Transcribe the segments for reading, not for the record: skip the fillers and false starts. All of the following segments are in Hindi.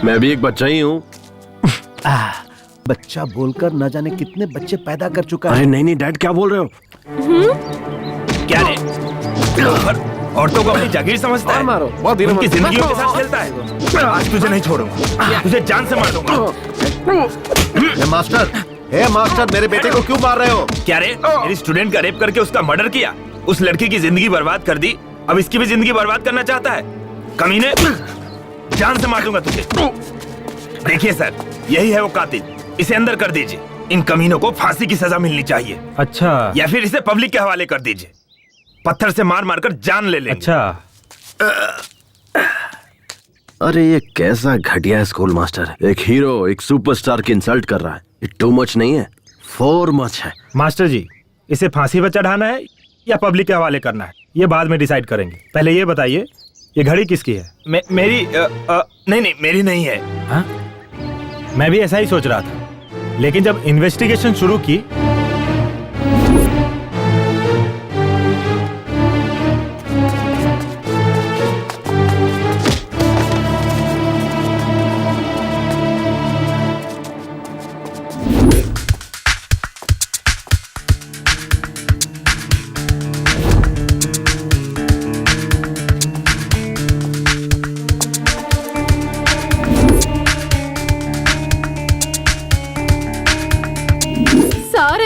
मैं भी एक बच्चा ही हूँ। बच्चा बोलकर न जाने कितने बच्चे पैदा कर चुका है। अरे नहीं नहीं डैड, क्या बोल रहे हो? क्या रे? औरतों को अपनी जागीर समझता है? मारो, बहुत धीरे उनकी मारो। जिंदगियों के साथ खेलता है। आज तुझे नहीं छोड़ूंगा, तुझे जान से मार दूंगा। हे मास्टर, मेरे बेटे को क्यों मार रहे हो? क्या रे? मेरी स्टूडेंट का रेप करके उसका मर्डर किया, उस लड़की की जिंदगी बर्बाद कर दी, अब इसकी भी जिंदगी बर्बाद करना चाहता है? कमीने, जान से मार दूंगा तुझे। देखिए सर, यही है वो कातिल, इसे अंदर कर दीजिए। इन कमीनों को फांसी की सजा मिलनी चाहिए। अच्छा। या फिर इसे पब्लिक के हवाले कर दीजिए, पत्थर से मार मार कर जान ले लेंगे। अच्छा। अरे ये कैसा घटिया है स्कूल मास्टर, एक हीरो एक सुपरस्टार की इंसल्ट कर रहा है। ये टू मच नहीं है, फोर मच है। मास्टर जी, इसे फांसी पर चढ़ाना है या पब्लिक के हवाले करना है, ये बाद में डिसाइड करेंगे। पहले ये बताइए, ये घड़ी किसकी है? मेरी नहीं, मेरी नहीं है। हाँ? मैं भी ऐसा ही सोच रहा था, लेकिन जब इन्वेस्टिगेशन शुरू की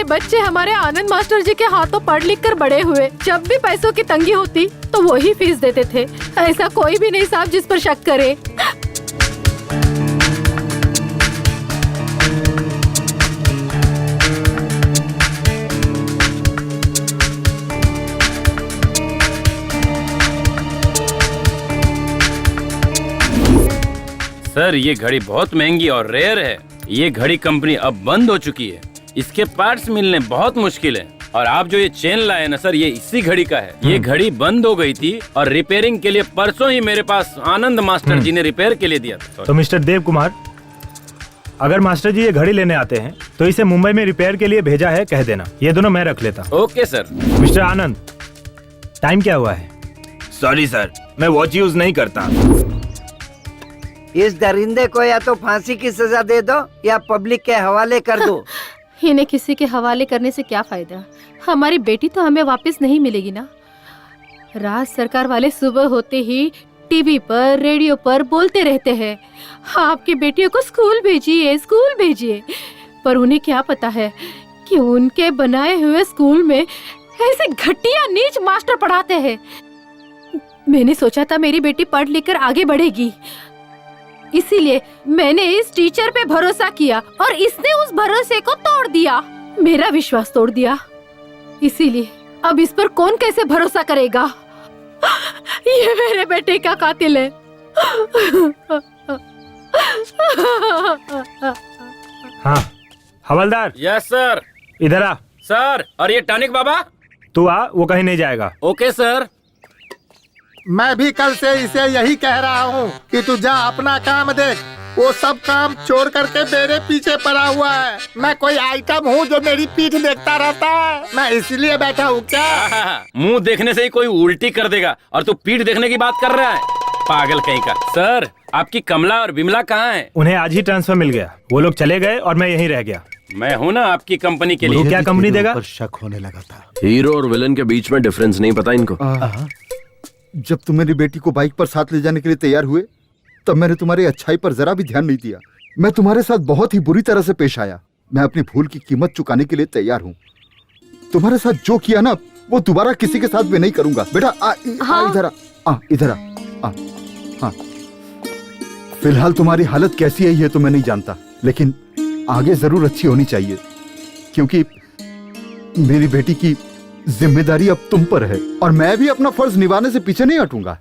बच्चे हमारे आनंद मास्टर जी के हाथों पढ़ लिख कर बड़े हुए। जब भी पैसों की तंगी होती तो वो ही फीस देते थे। ऐसा कोई भी नहीं साहब जिस पर शक करे। सर, ये घड़ी बहुत महंगी और रेयर है। ये घड़ी कंपनी अब बंद हो चुकी है, इसके पार्ट्स मिलने बहुत मुश्किल है। और आप जो ये चेन लाए ना सर, ये इसी घड़ी का है। ये घड़ी बंद हो गई थी और रिपेयरिंग के लिए परसों ही मेरे पास आनंद मास्टर जी ने रिपेयर के लिए दिया था। तो मिस्टर देव कुमार, अगर मास्टर जी ये घड़ी लेने आते हैं तो इसे मुंबई में रिपेयर के लिए भेजा है, कह देना। ये दोनों मैं रख लेता। Okay sir. मिस्टर आनंद, टाइम क्या हुआ है? सॉरी सर, मैं वॉच यूज नहीं करता। इस दरिंदे को या तो फांसी की सजा दे दो या पब्लिक के हवाले कर दो। इन्हें किसी के हवाले करने से क्या फायदा? हमारी बेटी तो हमें वापस नहीं मिलेगी ना। राज सरकार वाले सुबह होते ही टीवी पर रेडियो पर बोलते रहते हैं, आपकी बेटियों को स्कूल भेजिए, स्कूल भेजिए। पर उन्हें क्या पता है कि उनके बनाए हुए स्कूल में ऐसे घटिया नीच मास्टर पढ़ाते हैं। मैंने सोचा था मेरी बेटी पढ़ लिख कर आगे बढ़ेगी, इसीलिए मैंने इस टीचर पे भरोसा किया और इसने उस भरोसे को तोड़ दिया, मेरा विश्वास तोड़ दिया। इसीलिए अब इस पर कौन कैसे भरोसा करेगा? ये मेरे बेटे का कातिल है। हाँ हवलदार। Yes sir. इधर आ। सर, और ये टॉनिक बाबा? तू आ, वो कहीं नहीं जाएगा। Okay sir. मैं भी कल से इसे यही कह रहा हूँ कि तू जा अपना काम देख। वो सब काम छोड़ करके मेरे पीछे पड़ा हुआ है। मैं कोई आइटम हूँ जो मेरी पीठ देखता रहता है? मैं इसलिए बैठा हूँ क्या? मुंह देखने से ही कोई उल्टी कर देगा और तू पीठ देखने की बात कर रहा है, पागल कहीं का। सर, आपकी कमला और बिमला कहाँ हैं? उन्हें आज ही ट्रांसफर मिल गया, वो लोग चले गए और मैं यहीं रह गया। मैं हूँ ना आपकी कंपनी के लिए। क्या कंपनी देगा? पर शक होने लगा था। हीरो और विलन के बीच में डिफरेंस नहीं पता इनको। जब तुम मेरी बेटी को बाइक पर साथ ले जाने के लिए तैयार हुए तब मैंने तुम्हारी अच्छाई पर जरा भी ध्यान नहीं दिया। मैं तुम्हारे साथ बहुत ही बुरी तरह से पेश आया। मैं अपनी भूल की कीमत चुकाने के लिए तैयार हूँ। तुम्हारे साथ जो किया ना, वो दोबारा किसी के साथ भी नहीं करूंगा। बेटा इधर आ, इधर आ। हाँ, फिलहाल तुम्हारी हालत कैसी है ये तो मैं नहीं जानता, लेकिन आगे जरूर अच्छी होनी चाहिए, क्योंकि मेरी बेटी की जिम्मेदारी अब तुम पर है और मैं भी अपना फर्ज निभाने से पीछे नहीं हटूंगा।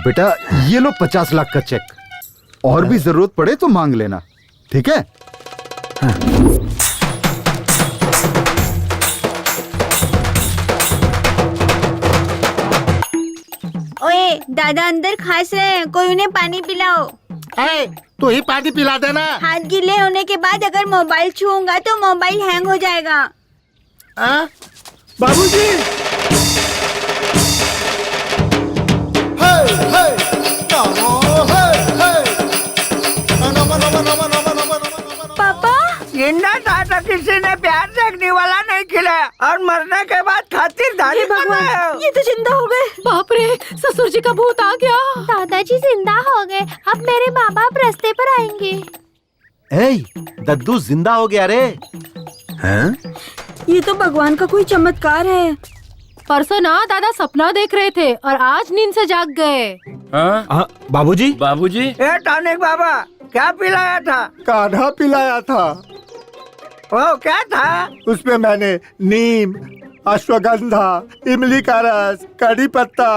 बेटा ये लो 50 लाख का चेक, और भी जरूरत पड़े तो मांग लेना, ठीक है? ओए, दादा अंदर खांस रहे हैं, कोई उन्हें पानी पिलाओ। तू ही पानी पिला देना। हाथ गीले होने के बाद अगर मोबाइल छूऊंगा तो मोबाइल हैंग हो जाएगा। बाबूजी। पापा, जिंदा था तो किसी ने प्यार से अग्नि वाला नहीं खिलाया और मरने के बाद खातिरदारी कर रहे हो। ये तो जिंदा हो गए। बाप रे, ससुर जी का भूत आ गया। दादाजी जिंदा हो गए। अब मेरे माँ बाप रास्ते पर आएंगे। दद्दू जिंदा हो गया रे। हैं? ये तो भगवान का कोई चमत्कार है। परसों ना दादा सपना देख रहे थे और आज नींद से जाग गए। हाँ बाबूजी बाबूजी, ए टॉनिक बाबा, क्या पिलाया था? काढ़ा पिलाया था। वो क्या था? उसमें मैंने नीम, अश्वगंधा, इमली का रस, कड़ी पत्ता,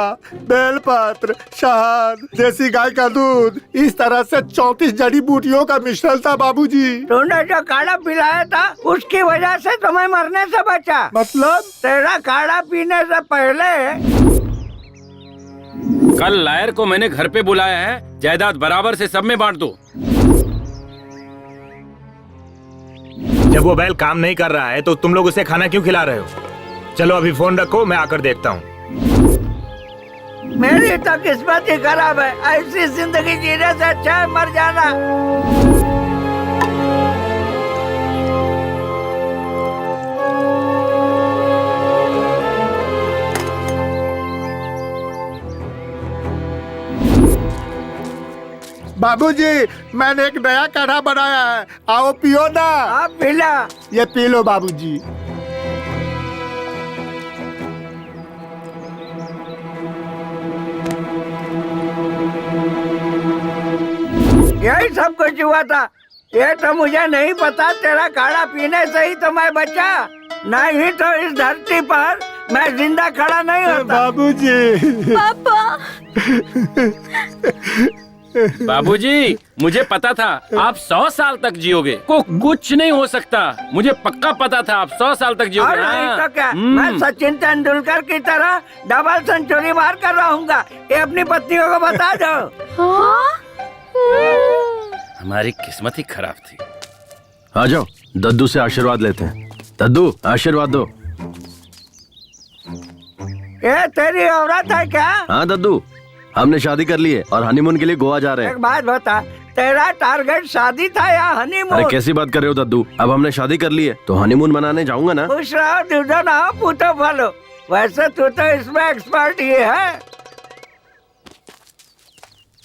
बेलपत्र, शहद, देसी गाय का दूध, इस तरह से 34 जड़ी बूटियों का मिश्रण था बाबूजी। तूने जो काढ़ा पिलाया था उसकी वजह से तुम्हें मरने से बचा। मतलब? तेरा काढ़ा पीने से पहले कल लायर को मैंने घर पे बुलाया है, जायदाद बराबर से सब में बांट दो। जब वो बैल काम नहीं कर रहा है तो तुम लोग उसे खाना क्यों खिला रहे हो? चलो अभी फोन रखो, मैं आकर देखता हूँ। मेरी तो किस्मत ही खराब है। ऐसी जिंदगी जीने से अच्छा है मर जाना। बाबूजी, मैंने एक नया काढ़ा बनाया है, आओ पियो ना। आप पिला। ये पी लो बाबूजी। यही सब कुछ हुआ था। ये तो मुझे नहीं पता, तेरा काढ़ा पीने से ही तो मैं बचा, नहीं तो इस धरती पर मैं जिंदा खड़ा नहीं होता। बाबूजी। पापा, बाबूजी, मुझे पता था आप 100 साल तक जियोगे। को कुछ नहीं हो सकता, मुझे पक्का पता था आप 100 साल तक और जियोगे। नहीं तो क्या, मैं सचिन तेंदुलकर की तरह डबल सेंचुरी मार कर रहूंगा। ये अपनी पत्नियों को बता दो। हमारी किस्मत ही खराब थी। आ जाओ, दद्दू से आशीर्वाद लेते हैं। दद्दू, आशीर्वाद दो। ये तेरी औरत है क्या? हाँ दद्दू, हमने शादी कर ली है और हनीमून के लिए गोवा जा रहे हैं। एक बात बता, तेरा टारगेट शादी था या अरे हनीमून? कैसी बात कर रहे हो दद्दू, अब हमने शादी कर ली है तो हनीमून मनाने जाऊंगा ना। खुश रहो, दूधो ना हो, पूतो फलो। वैसे तू तो इसमें एक्सपर्ट ही है।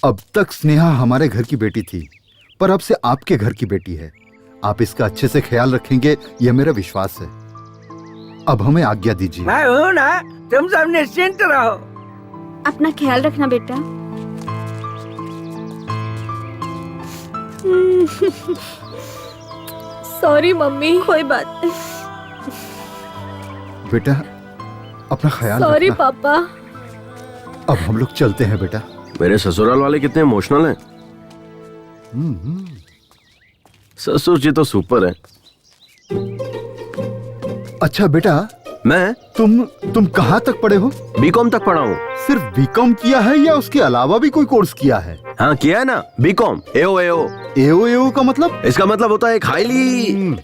अब तक स्नेहा हमारे घर की बेटी थी, पर अब से आपके घर की बेटी है। आप इसका अच्छे से ख्याल रखेंगे, यह मेरा विश्वास है। अब हमें आज्ञा दीजिए। मैं हूँ ना, तुम सब निश्चिंत रहो। अपना ख्याल रखना बेटा। Sorry mummy. कोई बात नहीं। बेटा, अपना ख्याल सॉरी रखना। पापा। अब हम लोग चलते हैं बेटा। मेरे ससुराल वाले कितने इमोशनल हैं। ससुर जी तो सुपर है। अच्छा बेटा, मैं तुम कहाँ तक पढ़े हो? बीकॉम तक पढ़ा हूँ। सिर्फ बीकॉम किया है या उसके अलावा भी कोई कोर्स किया है? हाँ किया है ना, बीकॉम। एओ एओ का मतलब? इसका मतलब होता है एक हाईली।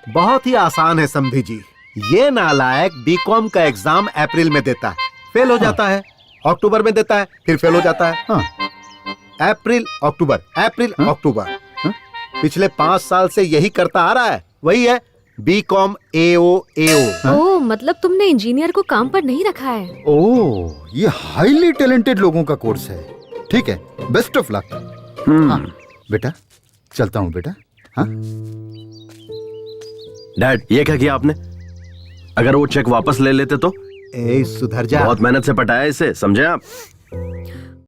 बहुत ही आसान है समधी जी। ये नालायक बीकॉम का एग्जाम अप्रैल में देता है, फेल हो जाता है, अक्टूबर में देता है, फिर फेल हो जाता है। अप्रैल अक्टूबर, अप्रैल अक्टूबर। पिछले 5 साल से यही करता आ रहा है। वही है बीकॉम एओ। ओह, मतलब तुमने इंजीनियर को काम पर नहीं रखा है। ओह, ये हाईली टैलेंटेड लोगों का कोर्स है। ठीक है, बेस्ट ऑफ लक। हाँ बेटा, चलता हूँ बेटा। हाँ डैड, ये क्या किया आपने? अगर वो चेक वापस ले लेते तो? ए सुधर जा। बहुत मेहनत से पटाया इसे, समझे आप?